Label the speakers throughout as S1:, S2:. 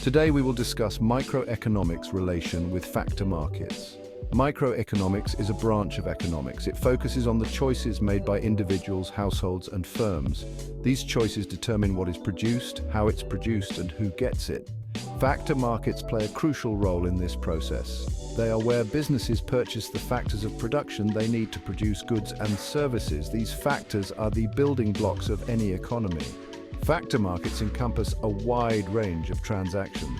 S1: Today we will discuss microeconomics relation with factor markets. Microeconomics is a branch of economics. It focuses on the choices made by individuals, households, and firms. These choices determine what is produced, how it's produced, and who gets it. Factor markets play a crucial role in this process. They are where businesses purchase the factors of production they need to produce goods and services. These factors are the building blocks of any economy. Factor markets encompass a wide range of transactions.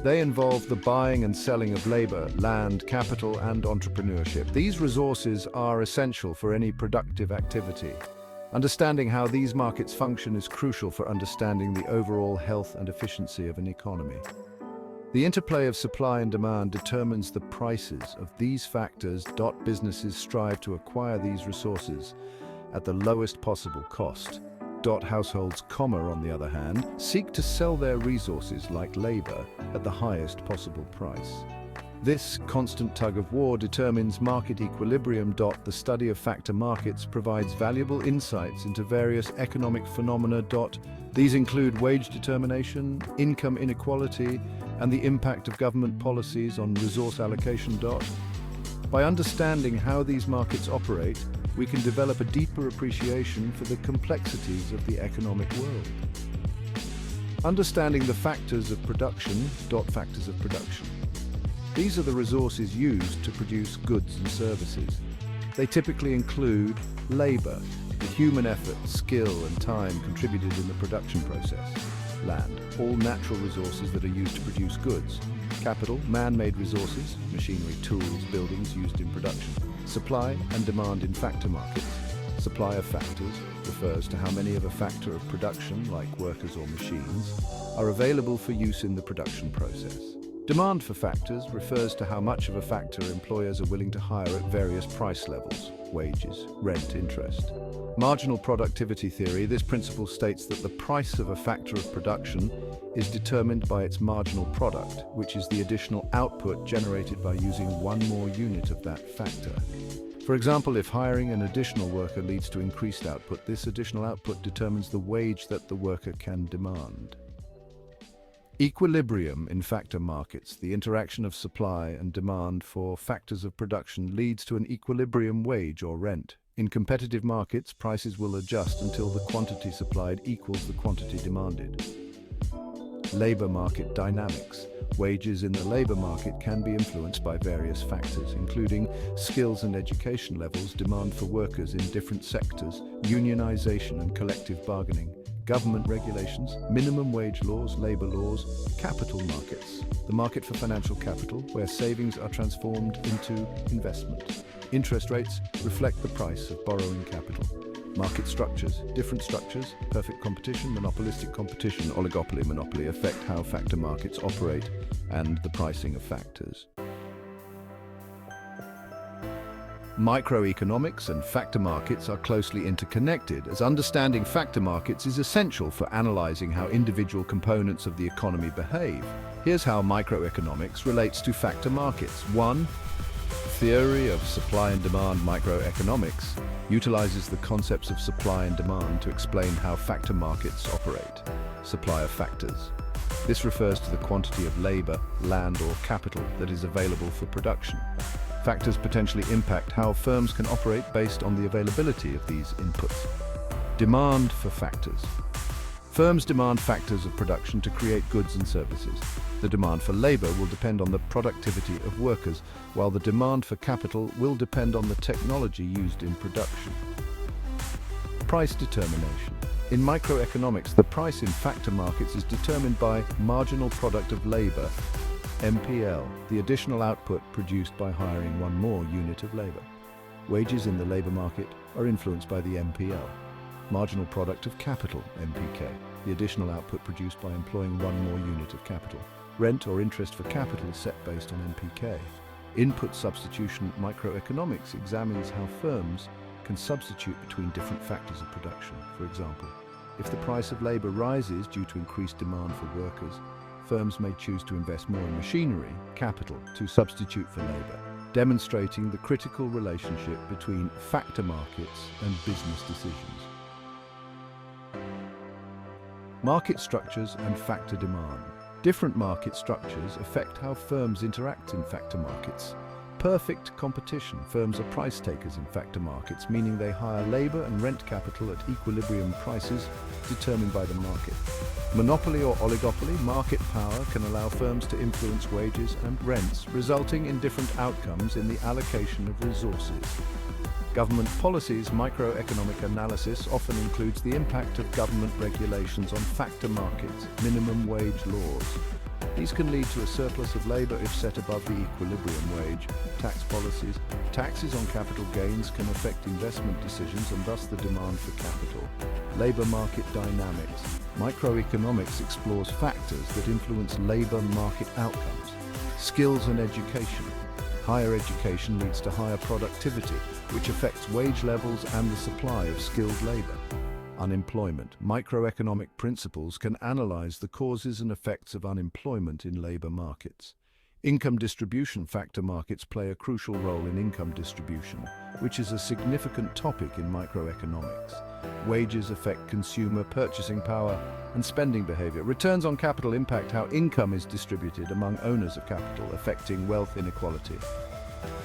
S1: They involve the buying and selling of labor, land, capital, and entrepreneurship. These resources are essential for any productive activity. Understanding how these markets function is crucial for understanding the overall health and efficiency of an economy. The interplay of supply and demand determines the prices of these factors. Businesses strive to acquire these resources at the lowest possible cost. Households, on the other hand, seek to sell their resources like labor at the highest possible price. This constant tug-of-war determines market equilibrium. The study of factor markets provides valuable insights into various economic phenomena. These include wage determination, income inequality, and the impact of government policies on resource allocation. By understanding how these markets operate, we can develop a deeper appreciation for the complexities of the economic world. Understanding the factors of production. Factors of production. These are the resources used to produce goods and services. They typically include labor, the human effort, skill, and time contributed in the production process. Land, all natural resources that are used to produce goods. Capital, man-made resources, machinery, tools, buildings used in production. Supply and demand in factor markets. Supply of factors refers to how many of a factor of production, like workers or machines, are available for use in the production process. Demand for factors refers to how much of a factor employers are willing to hire at various price levels, wages, rent, interest. Marginal productivity theory. This principle states that the price of a factor of production is determined by its marginal product, which is the additional output generated by using one more unit of that factor. For example, if hiring an additional worker leads to increased output, this additional output determines the wage that the worker can demand. Equilibrium in factor markets. The interaction of supply and demand for factors of production leads to an equilibrium wage or rent. In competitive markets, prices will adjust until the quantity supplied equals the quantity demanded. Labor market dynamics. Wages in the labor market can be influenced by various factors, including skills and education levels, demand for workers in different sectors, unionization and collective bargaining, government regulations, minimum wage laws, labor laws, capital markets. The market for financial capital, where savings are transformed into investment. Interest rates reflect the price of borrowing capital. Market structures, different structures, perfect competition, monopolistic competition, oligopoly, monopoly affect how factor markets operate and the pricing of factors. Microeconomics and factor markets are closely interconnected, as understanding factor markets is essential for analyzing how individual components of the economy behave. Here's how microeconomics relates to factor markets. 1. Theory of supply and demand. Microeconomics utilizes the concepts of supply and demand to explain how factor markets operate. Supply of factors. This refers to the quantity of labor, land, or capital that is available for production. Factors potentially impact how firms can operate based on the availability of these inputs. Demand for factors. Firms demand factors of production to create goods and services. The demand for labor will depend on the productivity of workers, while the demand for capital will depend on the technology used in production. Price determination. In microeconomics, the price in factor markets is determined by marginal product of labor, MPL, the additional output produced by hiring one more unit of labor. Wages in the labor market are influenced by the MPL. Marginal product of capital, MPK, the additional output produced by employing one more unit of capital. Rent or interest for capital is set based on MPK. Input substitution. Microeconomics examines how firms can substitute between different factors of production. For example, if the price of labor rises due to increased demand for workers, firms may choose to invest more in machinery, capital, to substitute for labor, demonstrating the critical relationship between factor markets and business decisions. Market structures and factor demand. Different market structures affect how firms interact in factor markets. Perfect competition. Firms are price takers in factor markets, meaning they hire labor and rent capital at equilibrium prices determined by the market. Monopoly or oligopoly, market power can allow firms to influence wages and rents, resulting in different outcomes in the allocation of resources. Government policies. Microeconomic analysis often includes the impact of government regulations on factor markets, minimum wage laws. These can lead to a surplus of labor if set above the equilibrium wage. Tax policies. Taxes on capital gains can affect investment decisions and thus the demand for capital. Labor market dynamics. Microeconomics explores factors that influence labor market outcomes. Skills and education. Higher education leads to higher productivity, which affects wage levels and the supply of skilled labor. Unemployment. Microeconomic principles can analyze the causes and effects of unemployment in labor markets. Income distribution. Factor markets play a crucial role in income distribution, which is a significant topic in microeconomics. Wages affect consumer purchasing power and spending behavior. Returns on capital impact how income is distributed among owners of capital, affecting wealth inequality.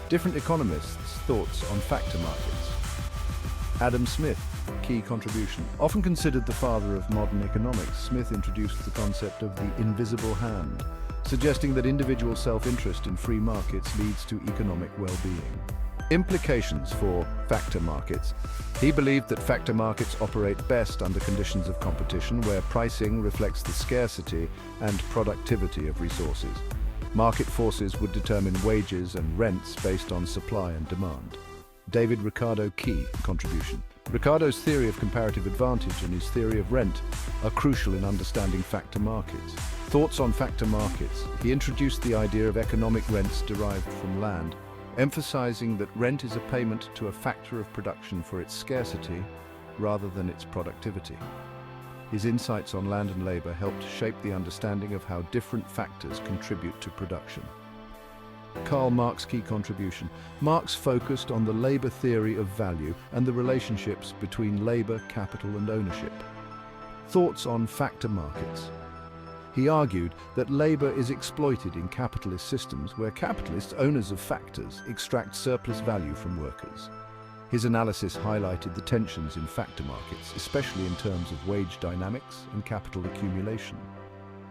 S1: Different economists' thoughts on factor markets. Adam Smith, key contribution. Often considered the father of modern economics, Smith introduced the concept of the invisible hand, suggesting that individual self-interest in free markets leads to economic well-being. Implications for factor markets. He believed that factor markets operate best under conditions of competition where pricing reflects the scarcity and productivity of resources. Market forces would determine wages and rents based on supply and demand. David Ricardo, key contribution. Ricardo's theory of comparative advantage and his theory of rent are crucial in understanding factor markets. Thoughts on factor markets. He introduced the idea of economic rents derived from land, emphasizing that rent is a payment to a factor of production for its scarcity rather than its productivity. His insights on land and labor helped shape the understanding of how different factors contribute to production. Karl Marx, key contribution. Marx focused on the labor theory of value and the relationships between labor, capital, and ownership. Thoughts on factor markets. He argued that labor is exploited in capitalist systems where capitalists, owners of factors, extract surplus value from workers. His analysis highlighted the tensions in factor markets, especially in terms of wage dynamics and capital accumulation.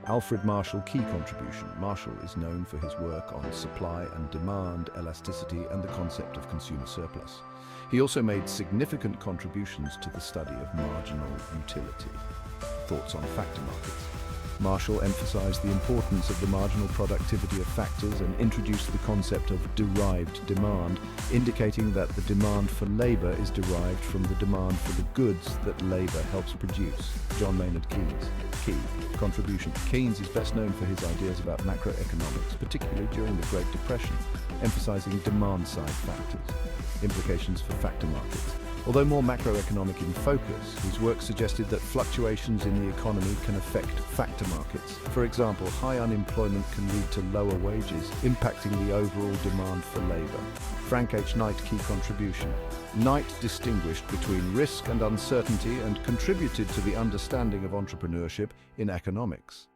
S1: Alfred Marshall, key contribution. Marshall is known for his work on supply and demand elasticity and the concept of consumer surplus. He also made significant contributions to the study of marginal utility. Thoughts on factor markets. Marshall emphasized the importance of the marginal productivity of factors and introduced the concept of derived demand, indicating that the demand for labor is derived from the demand for the goods that labor helps produce. John Maynard Keynes, key contribution. Keynes is best known for his ideas about macroeconomics, particularly during the Great Depression, emphasizing demand-side factors. Implications for factor markets. Although more macroeconomic in focus, his work suggested that fluctuations in the economy can affect factor markets. For example, high unemployment can lead to lower wages, impacting the overall demand for labor. Frank H. Knight, key contribution. Knight distinguished between risk and uncertainty and contributed to the understanding of entrepreneurship in economics.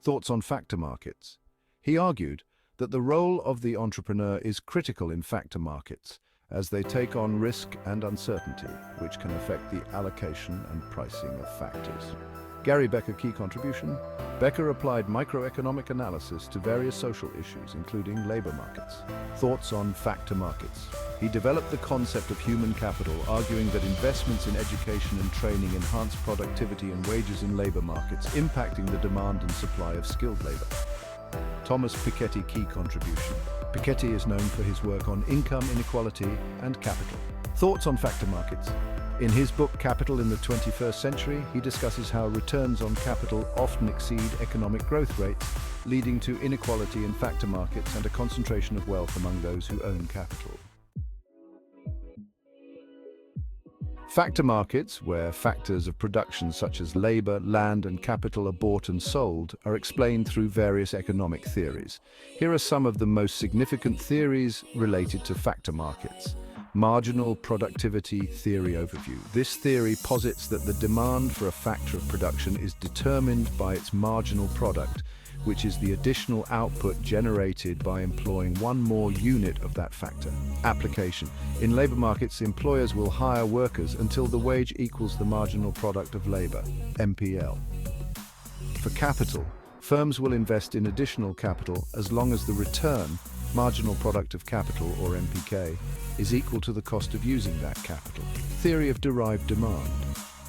S1: Thoughts on factor markets. He argued that the role of the entrepreneur is critical in factor markets, as they take on risk and uncertainty, which can affect the allocation and pricing of factors. Gary Becker, key contribution. Becker applied microeconomic analysis to various social issues, including labor markets. Thoughts on factor markets. He developed the concept of human capital, arguing that investments in education and training enhance productivity and wages in labor markets, impacting the demand and supply of skilled labor. Thomas Piketty, key contribution. Piketty is known for his work on income inequality and capital. Thoughts on factor markets. In his book Capital in the 21st Century, he discusses how returns on capital often exceed economic growth rates, leading to inequality in factor markets and a concentration of wealth among those who own capital. Factor markets, where factors of production such as labor, land, and capital are bought and sold, are explained through various economic theories. Here are some of the most significant theories related to factor markets. Marginal productivity theory overview. This theory posits that the demand for a factor of production is determined by its marginal product, which is the additional output generated by employing one more unit of that factor. Application. In labor markets, employers will hire workers until the wage equals the marginal product of labor, MPL. For capital, firms will invest in additional capital as long as the return, marginal product of capital, or MPK, is equal to the cost of using that capital. Theory of derived demand.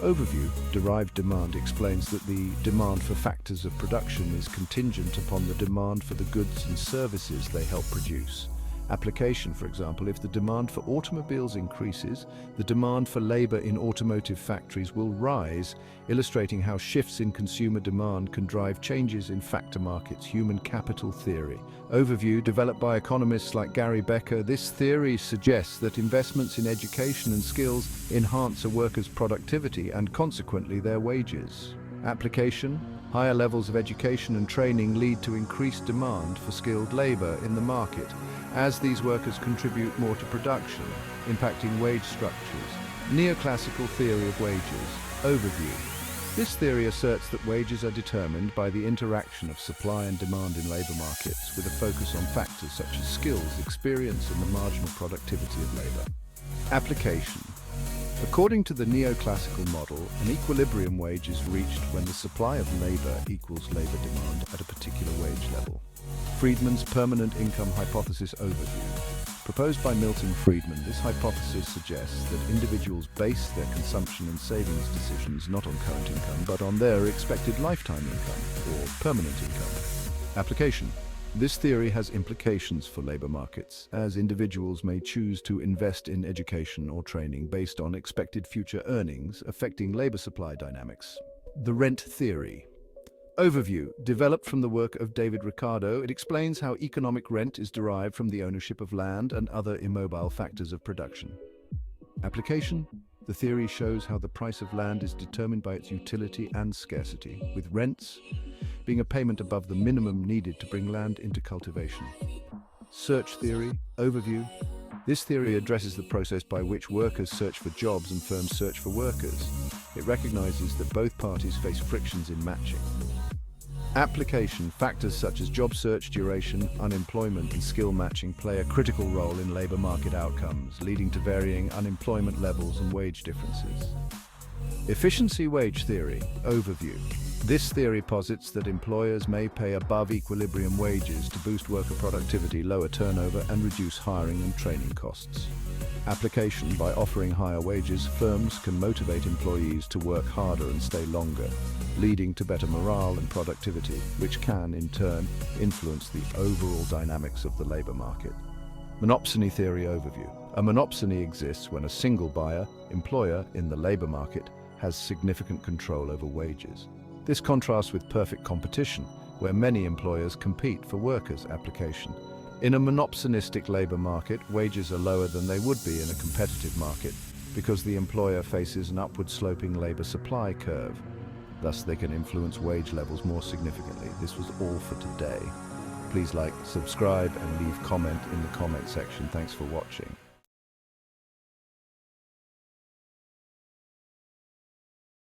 S1: Overview. Derived demand explains that the demand for factors of production is contingent upon the demand for the goods and services they help produce. Application, for example, if the demand for automobiles increases, the demand for labor in automotive factories will rise, illustrating how shifts in consumer demand can drive changes in factor markets. Human capital theory. Overview, developed by economists like Gary Becker, this theory suggests that investments in education and skills enhance a worker's productivity and consequently their wages. Application, higher levels of education and training lead to increased demand for skilled labor in the market, as these workers contribute more to production, impacting wage structures. Neoclassical theory of wages. Overview. This theory asserts that wages are determined by the interaction of supply and demand in labor markets, with a focus on factors such as skills, experience, and the marginal productivity of labor. Application. According to the neoclassical model, an equilibrium wage is reached when the supply of labor equals labor demand at a particular wage level. Friedman's permanent income hypothesis overview. Proposed by Milton Friedman, this hypothesis suggests that individuals base their consumption and savings decisions not on current income, but on their expected lifetime income, or permanent income. Application. This theory has implications for labor markets, as individuals may choose to invest in education or training based on expected future earnings, affecting labor supply dynamics. The rent theory. Overview. Developed from the work of David Ricardo, it explains how economic rent is derived from the ownership of land and other immobile factors of production. Application. The theory shows how the price of land is determined by its utility and scarcity, with rents being a payment above the minimum needed to bring land into cultivation. Search theory. Overview. This theory addresses the process by which workers search for jobs and firms search for workers. It recognizes that both parties face frictions in matching. Application. Factors such as job search, duration, unemployment, and skill matching play a critical role in labor market outcomes, leading to varying unemployment levels and wage differences. Efficiency wage theory. Overview. This theory posits that employers may pay above equilibrium wages to boost worker productivity, lower turnover, and reduce hiring and training costs. Application. By offering higher wages, firms can motivate employees to work harder and stay longer, leading to better morale and productivity, which can, in turn, influence the overall dynamics of the labor market. Monopsony theory overview. A monopsony exists when a single buyer, employer, in the labor market has significant control over wages. This contrasts with perfect competition, where many employers compete for workers. Application. In a monopsonistic labor market, wages are lower than they would be in a competitive market because the employer faces an upward-sloping labor supply curve. Thus, they can influence wage levels more significantly. This was all for today. Please like, subscribe, and leave comment in the comment section. Thanks for watching.